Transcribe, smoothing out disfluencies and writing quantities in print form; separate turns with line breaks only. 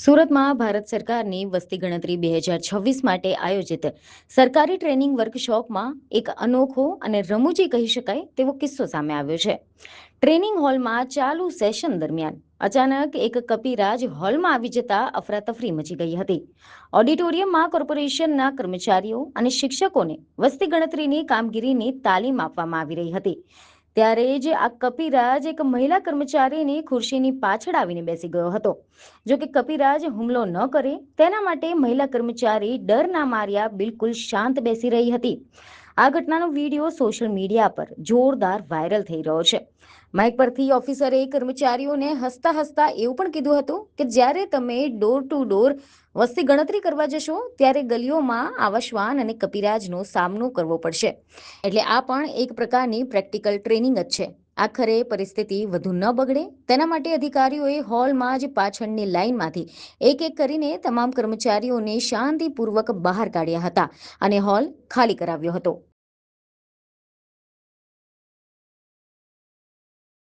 સુરતમાં ભારત સરકારની વસ્તી ગણતરી 2026 માટે આયોજિત સરકારી ટ્રેનિંગ વર્કશોપમાં એક અનોખો અને રમૂજી કહી શકાય તેવો કિસ્સો સામે આવ્યો છે. ટ્રેનિંગ હોલમાં ચાલુ સેશન દરમિયાન અચાનક એક કપિરાજ હોલમાં આવી જતા અફરાતફરી મચી ગઈ હતી. ઓડિટોરિયમમાં કોર્પોરેશનના કર્મચારીઓ અને શિક્ષકોને વસ્તી ગણતરીની કામગીરીની તાલીમ આપવામાં આવી રહી હતી. ત્યારે જ આ કપિરાજ એક મહિલા કર્મચારીની ખુરશીની પાછળ આવીને બેસી ગયો હતો. જો કે કપિરાજ હુમલો ન કરે તેના માટે મહિલા કર્મચારી ડરના માર્યા બિલકુલ શાંત બેસી રહી હતી. આ ઘટનાનો વિડીયો સોશિયલ મીડિયા પર જોરદાર વાયરલ થઈ રહ્યો છે. માઇક પરથી ઓફિસરે કર્મચારીઓને હસતા હસતા એવું પણ કીધું હતું કે જ્યારે તમે ડોર ટુ ડોર વસ્તી ગણતરી કરવા જશો ત્યારે ગલીઓમાં આવા શ્વાન અને કપિરાજનો સામનો કરવો પડશે. એટલે આ પણ એક પ્રકારની પ્રેક્ટિકલ ટ્રેનિંગ જ છે. આખરે પરિસ્થિતિ વધુ ન બગડે તેના માટે અધિકારીઓએ હોલમાં જ પાછળની લાઇનમાંથી એક એક કરીને તમામ કર્મચારીઓને શાંતિપૂર્વક બહાર કાઢ્યા હતા અને હોલ ખાલી કરાવ્યો હતો.